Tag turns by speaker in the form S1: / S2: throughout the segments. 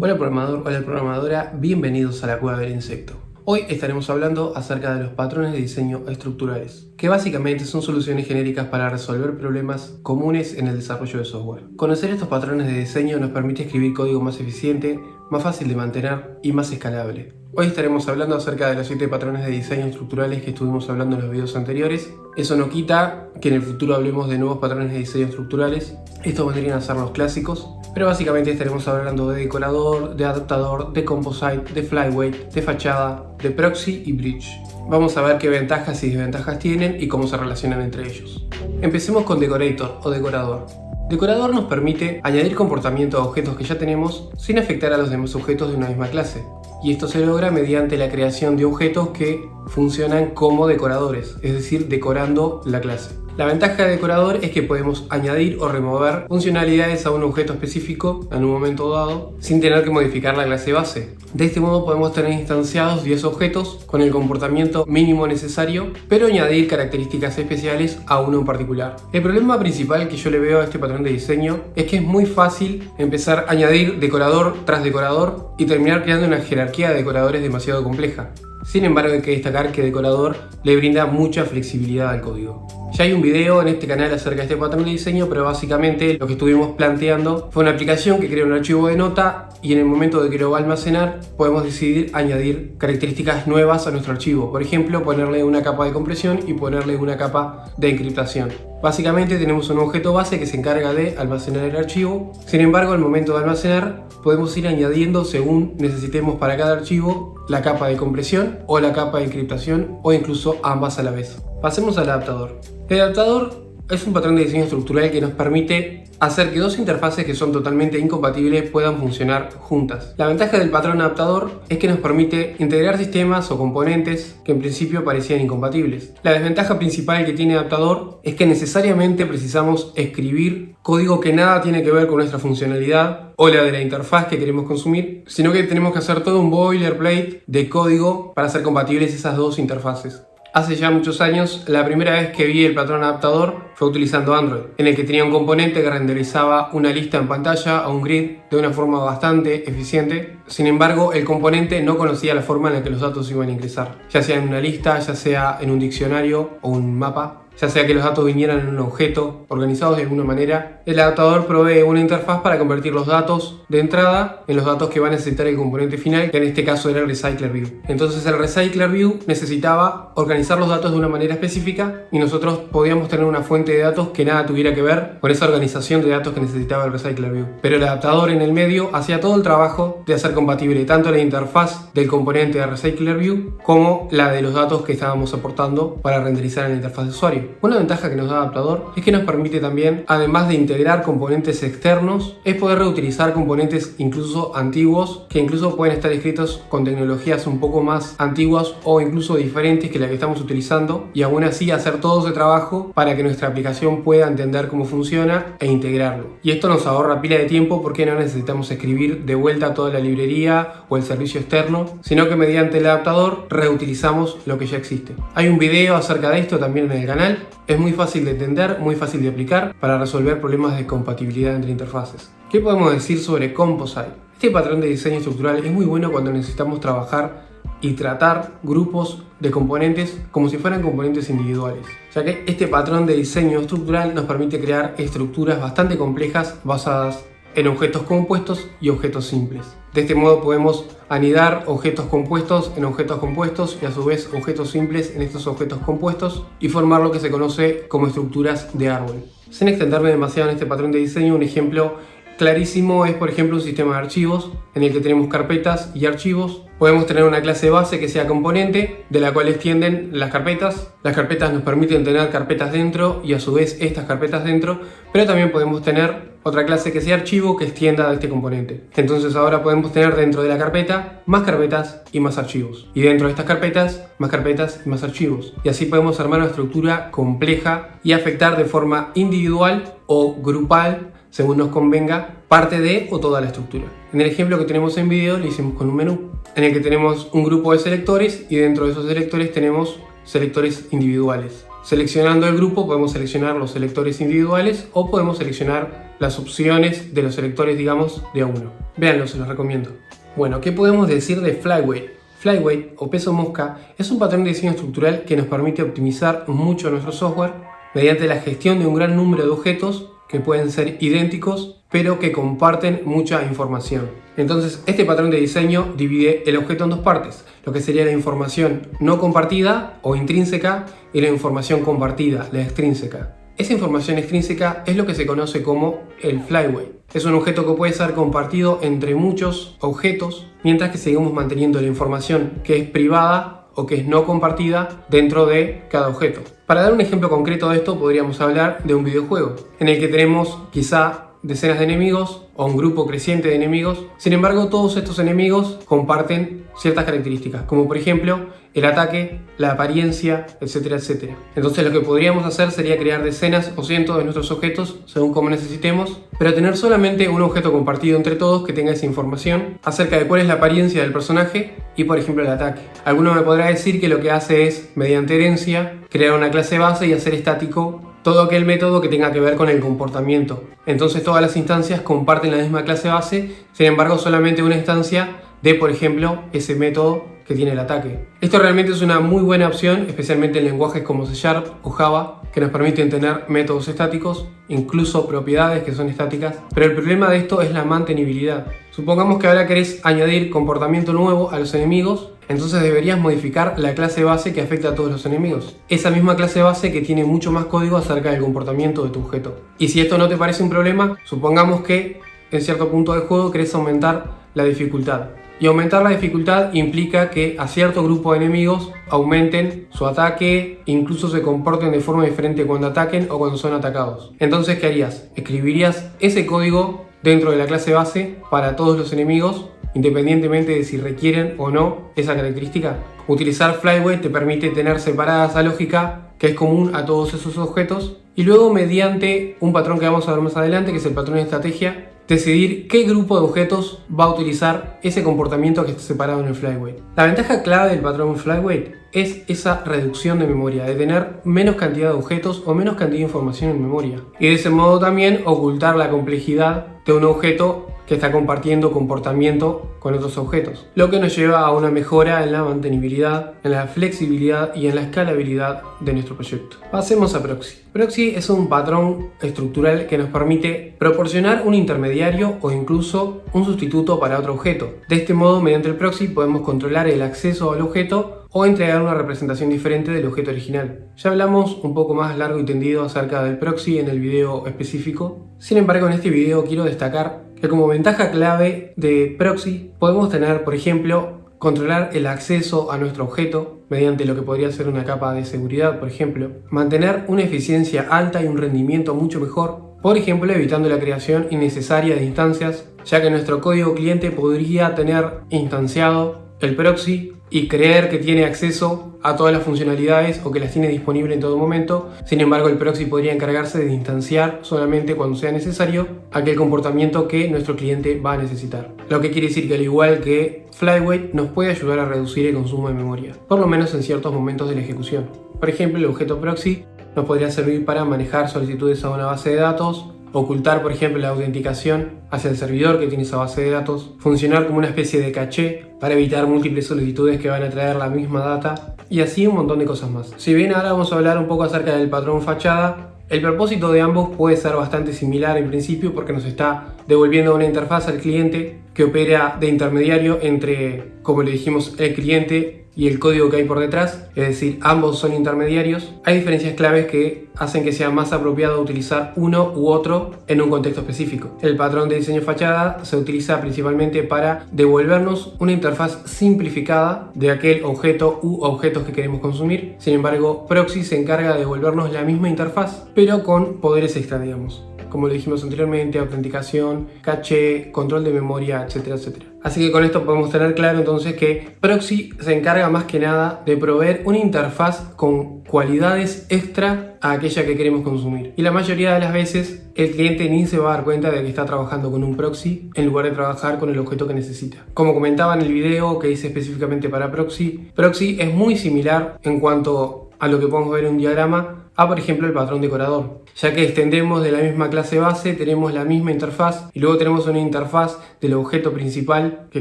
S1: Hola programador, hola programadora, bienvenidos a la Cueva del Insecto. Hoy estaremos hablando acerca de los patrones de diseño estructurales, que básicamente son soluciones genéricas para resolver problemas comunes en el desarrollo de software. Conocer estos patrones de diseño nos permite escribir código más eficiente, más fácil de mantener y más escalable. Hoy estaremos hablando acerca de los 7 patrones de diseño estructurales que estuvimos hablando en los videos anteriores. Eso no quita que en el futuro hablemos de nuevos patrones de diseño estructurales. Estos vendrían a ser los clásicos, pero básicamente estaremos hablando de decorador, de adaptador, de composite, de flyweight, de fachada, de proxy y bridge. Vamos a ver qué ventajas y desventajas tienen y cómo se relacionan entre ellos. Empecemos con decorator o decorador. Decorador nos permite añadir comportamiento a objetos que ya tenemos sin afectar a los demás objetos de una misma clase. Y esto se logra mediante la creación de objetos que funcionan como decoradores, es decir, decorando la clase. La ventaja de decorador es que podemos añadir o remover funcionalidades a un objeto específico en un momento dado sin tener que modificar la clase base. De este modo podemos tener instanciados 10 objetos con el comportamiento mínimo necesario, pero añadir características especiales a uno en particular. El problema principal que yo le veo a este patrón de diseño es que es muy fácil empezar a añadir decorador tras decorador y terminar creando una jerarquía de decoradores demasiado compleja. Sin embargo, hay que destacar que decorador le brinda mucha flexibilidad al código. Ya hay un video en este canal acerca de este patrón de diseño, pero básicamente lo que estuvimos planteando fue una aplicación que crea un archivo de nota y en el momento de que lo va a almacenar podemos decidir añadir características nuevas a nuestro archivo. Por ejemplo, ponerle una capa de compresión y ponerle una capa de encriptación. Básicamente tenemos un objeto base que se encarga de almacenar el archivo. Sin embargo, al momento de almacenar podemos ir añadiendo según necesitemos para cada archivo la capa de compresión o la capa de encriptación o incluso ambas a la vez. Pasemos al adaptador. El adaptador es un patrón de diseño estructural que nos permite hacer que dos interfaces que son totalmente incompatibles puedan funcionar juntas. La ventaja del patrón adaptador es que nos permite integrar sistemas o componentes que en principio parecían incompatibles. La desventaja principal que tiene adaptador es que necesariamente precisamos escribir código que nada tiene que ver con nuestra funcionalidad o la de la interfaz que queremos consumir, sino que tenemos que hacer todo un boilerplate de código para hacer compatibles esas dos interfaces. Hace ya muchos años, la primera vez que vi el patrón adaptador fue utilizando Android, en el que tenía un componente que renderizaba una lista en pantalla o un grid de una forma bastante eficiente. Sin embargo, el componente no conocía la forma en la que los datos iban a ingresar, ya sea en una lista, ya sea en un diccionario o un mapa. Ya sea que los datos vinieran en un objeto, organizados de alguna manera, el adaptador provee una interfaz para convertir los datos de entrada en los datos que va a necesitar el componente final, que en este caso era el Recycler View. Entonces el Recycler View necesitaba organizar los datos de una manera específica y nosotros podíamos tener una fuente de datos que nada tuviera que ver con esa organización de datos que necesitaba el Recycler View. Pero el adaptador en el medio hacía todo el trabajo de hacer compatible tanto la interfaz del componente de Recycler View como la de los datos que estábamos aportando para renderizar en la interfaz de usuario. Una ventaja que nos da Adaptador es que nos permite también, además de integrar componentes externos, es poder reutilizar componentes incluso antiguos que incluso pueden estar escritos con tecnologías un poco más antiguas o incluso diferentes que la que estamos utilizando y aún así hacer todo ese trabajo para que nuestra aplicación pueda entender cómo funciona e integrarlo. Y esto nos ahorra pila de tiempo porque no necesitamos escribir de vuelta toda la librería o el servicio externo, sino que mediante el adaptador reutilizamos lo que ya existe. Hay un video acerca de esto también en el canal. Es muy fácil de entender, muy fácil de aplicar para resolver problemas de compatibilidad entre interfaces. ¿Qué podemos decir sobre Composite? Este patrón de diseño estructural es muy bueno cuando necesitamos trabajar y tratar grupos de componentes como si fueran componentes individuales, ya que este patrón de diseño estructural nos permite crear estructuras bastante complejas basadas en objetos compuestos y objetos simples. De este modo podemos anidar objetos compuestos en objetos compuestos y a su vez objetos simples en estos objetos compuestos y formar lo que se conoce como estructuras de árbol. Sin extenderme demasiado en este patrón de diseño, un ejemplo clarísimo es por ejemplo un sistema de archivos en el que tenemos carpetas y archivos. Podemos tener una clase base que sea componente, de la cual extienden las carpetas. Las carpetas nos permiten tener carpetas dentro y a su vez estas carpetas dentro, pero también podemos tener otra clase que sea archivo que extienda de este componente. Entonces ahora podemos tener dentro de la carpeta más carpetas y más archivos. Y dentro de estas carpetas, más carpetas y más archivos. Y así podemos armar una estructura compleja y afectar de forma individual o grupal, según nos convenga, parte de o toda la estructura. En el ejemplo que tenemos en video lo hicimos con un menú, en el que tenemos un grupo de selectores y dentro de esos selectores tenemos selectores individuales. Seleccionando el grupo podemos seleccionar los selectores individuales o podemos seleccionar las opciones de los selectores, digamos, de a uno. Véanlo, se los recomiendo. Bueno, ¿qué podemos decir de Flyweight? Flyweight o peso mosca es un patrón de diseño estructural que nos permite optimizar mucho nuestro software mediante la gestión de un gran número de objetos que pueden ser idénticos pero que comparten mucha información. Entonces, este patrón de diseño divide el objeto en dos partes, lo que sería la información no compartida o intrínseca y la información compartida, la extrínseca. Esa información extrínseca es lo que se conoce como el flyweight. Es un objeto que puede ser compartido entre muchos objetos, mientras que seguimos manteniendo la información que es privada o que es no compartida dentro de cada objeto. Para dar un ejemplo concreto de esto, podríamos hablar de un videojuego, en el que tenemos quizá decenas de enemigos o un grupo creciente de enemigos. Sin embargo, todos estos enemigos comparten ciertas características, como por ejemplo el ataque, la apariencia, etcétera, etcétera. Entonces lo que podríamos hacer sería crear decenas o cientos de nuestros objetos según como necesitemos, pero tener solamente un objeto compartido entre todos que tenga esa información acerca de cuál es la apariencia del personaje y por ejemplo el ataque. Alguno me podrá decir que lo que hace es, mediante herencia, crear una clase base y hacer estático todo aquel método que tenga que ver con el comportamiento. Entonces todas las instancias comparten la misma clase base, sin embargo solamente una instancia de, por ejemplo, ese método que tiene el ataque. Esto realmente es una muy buena opción, especialmente en lenguajes como C# o Java, que nos permiten tener métodos estáticos, incluso propiedades que son estáticas, pero el problema de esto es la mantenibilidad. Supongamos que ahora querés añadir comportamiento nuevo a los enemigos, entonces deberías modificar la clase base que afecta a todos los enemigos. Esa misma clase base que tiene mucho más código acerca del comportamiento de tu objeto. Y si esto no te parece un problema, supongamos que en cierto punto del juego querés aumentar la dificultad. Y aumentar la dificultad implica que a cierto grupo de enemigos aumenten su ataque, incluso se comporten de forma diferente cuando ataquen o cuando son atacados. Entonces, ¿qué harías? Escribirías ese código dentro de la clase base para todos los enemigos, independientemente de si requieren o no esa característica. Utilizar Flyweight te permite tener separada esa lógica que es común a todos esos objetos y luego, mediante un patrón que vamos a ver más adelante, que es el patrón de estrategia, decidir qué grupo de objetos va a utilizar ese comportamiento que está separado en el Flyweight. La ventaja clave del patrón Flyweight es esa reducción de memoria, de tener menos cantidad de objetos o menos cantidad de información en memoria. Y de ese modo también ocultar la complejidad de un objeto que está compartiendo comportamiento con otros objetos, lo que nos lleva a una mejora en la mantenibilidad, en la flexibilidad y en la escalabilidad de nuestro proyecto. Pasemos a Proxy. Proxy es un patrón estructural que nos permite proporcionar un intermediario o incluso un sustituto para otro objeto. De este modo, mediante el proxy podemos controlar el acceso al objeto o entregar una representación diferente del objeto original. Ya hablamos un poco más largo y tendido acerca del proxy en el video específico. Sin embargo, en este video quiero destacar que como ventaja clave de proxy podemos tener, por ejemplo, controlar el acceso a nuestro objeto mediante lo que podría ser una capa de seguridad, por ejemplo, mantener una eficiencia alta y un rendimiento mucho mejor, por ejemplo, evitando la creación innecesaria de instancias, ya que nuestro código cliente podría tener instanciado el proxy y creer que tiene acceso a todas las funcionalidades o que las tiene disponible en todo momento. Sin embargo, el proxy podría encargarse de instanciar solamente cuando sea necesario aquel comportamiento que nuestro cliente va a necesitar. Lo que quiere decir que, al igual que Flyweight, nos puede ayudar a reducir el consumo de memoria, por lo menos en ciertos momentos de la ejecución. Por ejemplo, el objeto proxy nos podría servir para manejar solicitudes a una base de datos, ocultar, por ejemplo, la autenticación hacia el servidor que tiene esa base de datos, funcionar como una especie de caché para evitar múltiples solicitudes que van a traer la misma data y así un montón de cosas más. Si bien ahora vamos a hablar un poco acerca del patrón fachada, el propósito de ambos puede ser bastante similar en principio porque nos está devolviendo una interfaz al cliente que opera de intermediario entre, como le dijimos, el cliente y el código que hay por detrás, es decir, ambos son intermediarios. Hay diferencias claves que hacen que sea más apropiado utilizar uno u otro en un contexto específico. El patrón de diseño fachada se utiliza principalmente para devolvernos una interfaz simplificada de aquel objeto u objetos que queremos consumir. Sin embargo, Proxy se encarga de devolvernos la misma interfaz, pero con poderes extra, digamos. Como lo dijimos anteriormente, autenticación, caché, control de memoria, etcétera, etcétera. Así que con esto podemos tener claro entonces que Proxy se encarga más que nada de proveer una interfaz con cualidades extra a aquella que queremos consumir. Y la mayoría de las veces el cliente ni se va a dar cuenta de que está trabajando con un proxy en lugar de trabajar con el objeto que necesita. Como comentaba en el video que hice específicamente para Proxy, Proxy es muy similar en cuanto a lo que podemos ver en un diagrama, a por ejemplo el patrón decorador, ya que extendemos de la misma clase base, tenemos la misma interfaz y luego tenemos una interfaz del objeto principal que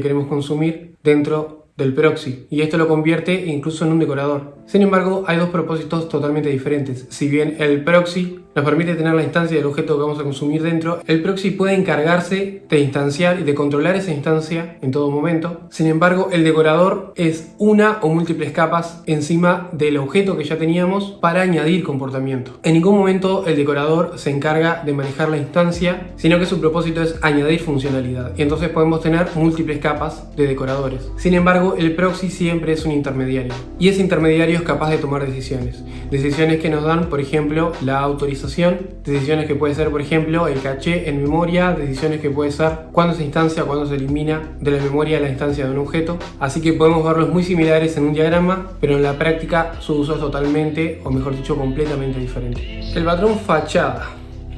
S1: queremos consumir dentro del proxy, y esto lo convierte incluso en un decorador. Sin embargo, hay dos propósitos totalmente diferentes. Si bien el proxy nos permite tener la instancia del objeto que vamos a consumir dentro, el proxy puede encargarse de instanciar y de controlar esa instancia en todo momento. Sin embargo, el decorador es una o múltiples capas encima del objeto que ya teníamos para añadir comportamiento. En ningún momento el decorador se encarga de manejar la instancia, sino que su propósito es añadir funcionalidad, y entonces podemos tener múltiples capas de decoradores. Sin embargo, el proxy siempre es un intermediario, y ese intermediario es capaz de tomar decisiones que nos dan, por ejemplo, la autorización, decisiones que puede ser, por ejemplo, el caché en memoria, decisiones que puede ser cuándo se instancia, cuándo se elimina de la memoria la instancia de un objeto. Así que podemos verlos muy similares en un diagrama, pero en la práctica su uso es totalmente, o mejor dicho, completamente diferente. El patrón fachada.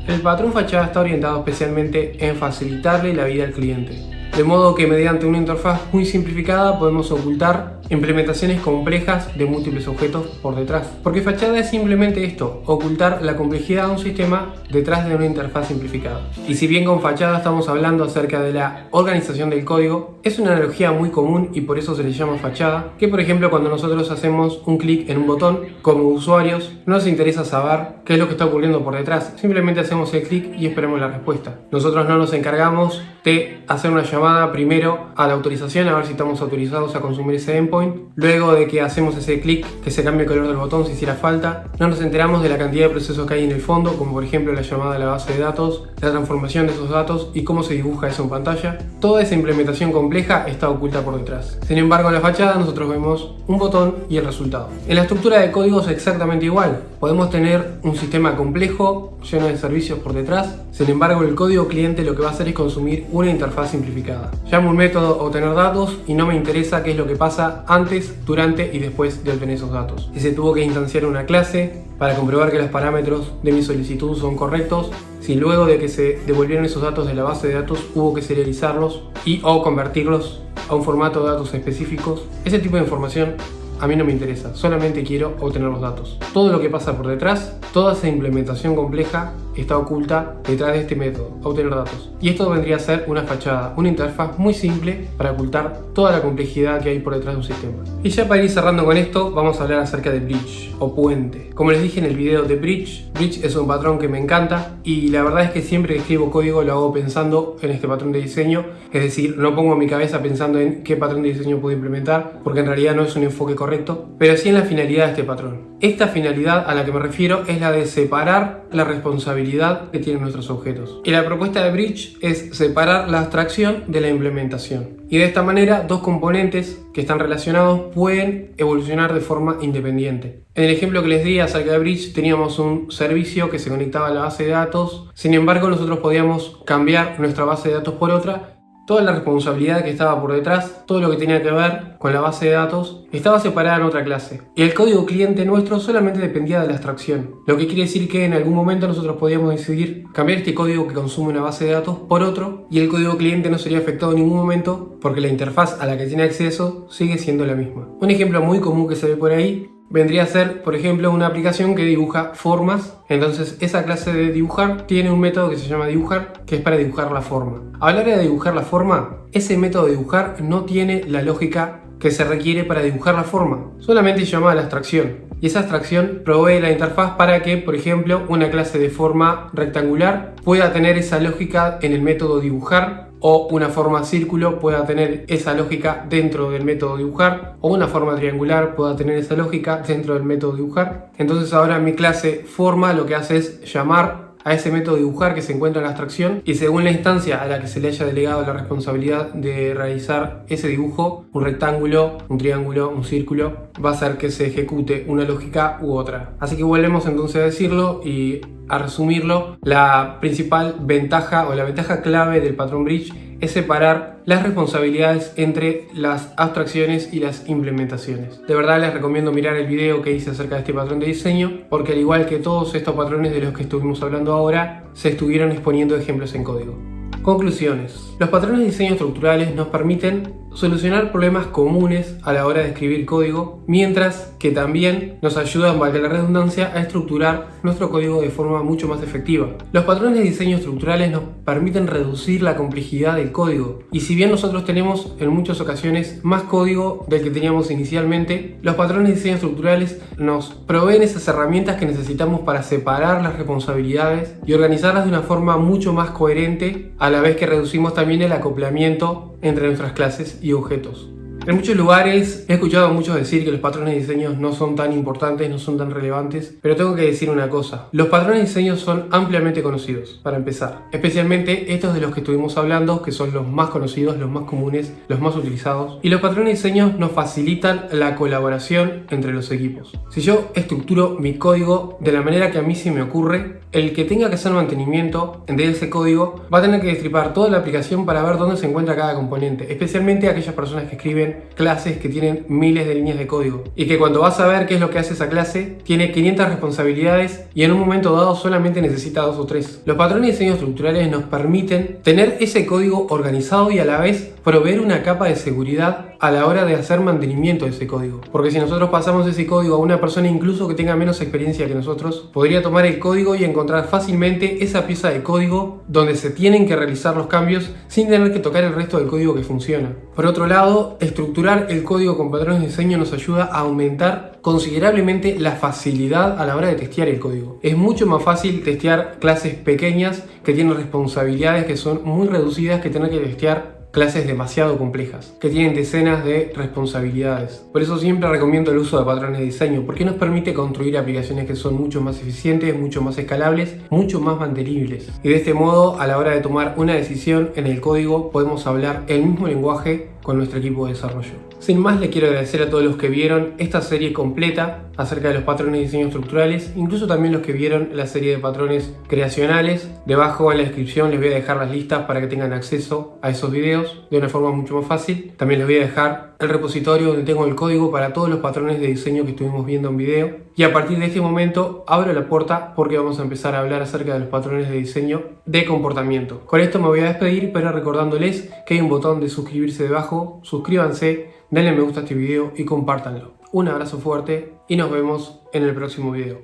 S1: El patrón fachada está orientado especialmente en facilitarle la vida al cliente, de modo que mediante una interfaz muy simplificada podemos ocultar implementaciones complejas de múltiples objetos por detrás. Porque fachada es simplemente esto, ocultar la complejidad de un sistema detrás de una interfaz simplificada. Y si bien con fachada estamos hablando acerca de la organización del código, es una analogía muy común y por eso se le llama fachada, que por ejemplo cuando nosotros hacemos un clic en un botón, como usuarios, no nos interesa saber qué es lo que está ocurriendo por detrás, simplemente hacemos el clic y esperamos la respuesta. Nosotros no nos encargamos de hacer una llamada primero a la autorización a ver si estamos autorizados a consumir ese endpoint. Luego de que hacemos ese clic, que se cambie el color del botón si hiciera falta, no nos enteramos de la cantidad de procesos que hay en el fondo, como por ejemplo la llamada a la base de datos, la transformación de esos datos y cómo se dibuja eso en pantalla. Toda esa implementación compleja está oculta por detrás. Sin embargo, en la fachada nosotros vemos un botón y el resultado. En la estructura de código es exactamente igual. Podemos tener un sistema complejo, lleno de servicios por detrás. Sin embargo, el código cliente lo que va a hacer es consumir una interfaz simplificada. Llamo un método obtener datos y no me interesa qué es lo que pasa antes, durante y después de obtener esos datos. Si se tuvo que instanciar una clase para comprobar que los parámetros de mi solicitud son correctos, si luego de que se devolvieron esos datos de la base de datos hubo que serializarlos y o convertirlos a un formato de datos específicos, ese tipo de información a mí no me interesa, solamente quiero obtener los datos. Todo lo que pasa por detrás, toda esa implementación compleja está oculta detrás de este método, obtener datos. Y esto vendría a ser una fachada, una interfaz muy simple para ocultar toda la complejidad que hay por detrás de un sistema. Y ya para ir cerrando con esto, vamos a hablar acerca de bridge o puente. Como les dije en el video de bridge es un patrón que me encanta y la verdad es que siempre que escribo código lo hago pensando en este patrón de diseño, es decir, no pongo mi cabeza pensando en qué patrón de diseño puedo implementar, porque en realidad no es un enfoque correcto, pero sí en la finalidad de este patrón. Esta finalidad a la que me refiero es la de separar la responsabilidad que tienen nuestros objetos. Y la propuesta de bridge es separar la abstracción de la implementación. Y de esta manera, dos componentes que están relacionados pueden evolucionar de forma independiente. En el ejemplo que les di acerca de bridge, teníamos un servicio que se conectaba a la base de datos. Sin embargo, nosotros podíamos cambiar nuestra base de datos por otra. Toda la responsabilidad que estaba por detrás, todo lo que tenía que ver con la base de datos, estaba separada en otra clase. Y el código cliente nuestro solamente dependía de la abstracción. Lo que quiere decir que en algún momento nosotros podíamos decidir cambiar este código que consume una base de datos por otro, y el código cliente no sería afectado en ningún momento porque la interfaz a la que tiene acceso sigue siendo la misma. Un ejemplo muy común que se ve por ahí vendría a ser, por ejemplo, una aplicación que dibuja formas. Entonces esa clase de dibujar tiene un método que se llama dibujar, que es para dibujar la forma. A la hora de dibujar la forma, ese método de dibujar no tiene la lógica que se requiere para dibujar la forma, solamente llama a la abstracción. Y esa abstracción provee la interfaz para que, por ejemplo, una clase de forma rectangular pueda tener esa lógica en el método dibujar, o una forma círculo pueda tener esa lógica dentro del método dibujar, o una forma triangular pueda tener esa lógica dentro del método dibujar. Entonces ahora mi clase forma lo que hace es llamar a ese método dibujar que se encuentra en la abstracción, y según la instancia a la que se le haya delegado la responsabilidad de realizar ese dibujo, un rectángulo, un triángulo, un círculo, va a hacer que se ejecute una lógica u otra. Así que volvemos entonces a decirlo y a resumirlo. La principal ventaja o la ventaja clave del patrón bridge es separar las responsabilidades entre las abstracciones y las implementaciones. De verdad les recomiendo mirar el video que hice acerca de este patrón de diseño, porque al igual que todos estos patrones de los que estuvimos hablando ahora, se estuvieron exponiendo ejemplos en código. Conclusiones. Los patrones de diseño estructurales nos permiten solucionar problemas comunes a la hora de escribir código, mientras que también nos ayudan, valga la redundancia, a estructurar nuestro código de forma mucho más efectiva. Los patrones de diseño estructurales nos permiten reducir la complejidad del código, y si bien nosotros tenemos en muchas ocasiones más código del que teníamos inicialmente, los patrones de diseño estructurales nos proveen esas herramientas que necesitamos para separar las responsabilidades y organizarlas de una forma mucho más coherente, a la vez que reducimos también el acoplamiento entre nuestras clases y objetos. En muchos lugares he escuchado a muchos decir que los patrones de diseño no son tan importantes, no son tan relevantes, pero tengo que decir una cosa: los patrones de diseño son ampliamente conocidos, para empezar, especialmente estos de los que estuvimos hablando, que son los más conocidos, los más comunes, los más utilizados, y los patrones de diseño nos facilitan la colaboración entre los equipos. Si yo estructuro mi código de la manera que a mí se me ocurre, el que tenga que hacer mantenimiento de ese código va a tener que destripar toda la aplicación para ver dónde se encuentra cada componente, especialmente aquellas personas que escriben clases que tienen miles de líneas de código, y que cuando vas a ver qué es lo que hace esa clase, tiene 500 responsabilidades y en un momento dado solamente necesita 2 o 3. Los patrones de diseño estructurales nos permiten tener ese código organizado y a la vez proveer una capa de seguridad a la hora de hacer mantenimiento de ese código, porque si nosotros pasamos ese código a una persona incluso que tenga menos experiencia que nosotros, podría tomar el código y encontrar fácilmente esa pieza de código donde se tienen que realizar los cambios sin tener que tocar el resto del código que funciona. Por otro lado, estructurar el código con patrones de diseño nos ayuda a aumentar considerablemente la facilidad a la hora de testear el código. Es mucho más fácil testear clases pequeñas que tienen responsabilidades que son muy reducidas que tener que testear clases demasiado complejas, que tienen decenas de responsabilidades. Por eso siempre recomiendo el uso de patrones de diseño, porque nos permite construir aplicaciones que son mucho más eficientes, mucho más escalables, mucho más mantenibles. Y de este modo, a la hora de tomar una decisión en el código, podemos hablar el mismo lenguaje con nuestro equipo de desarrollo. Sin más, le quiero agradecer a todos los que vieron esta serie completa acerca de los patrones de diseño estructurales, incluso también los que vieron la serie de patrones creacionales. Debajo en la descripción les voy a dejar las listas para que tengan acceso a esos videos de una forma mucho más fácil. También les voy a dejar el repositorio donde tengo el código para todos los patrones de diseño que estuvimos viendo en video. Y a partir de este momento abro la puerta porque vamos a empezar a hablar acerca de los patrones de diseño de comportamiento. Con esto me voy a despedir, pero recordándoles que hay un botón de suscribirse debajo. Suscríbanse, denle me gusta a este video y compártanlo. Un abrazo fuerte y nos vemos en el próximo video.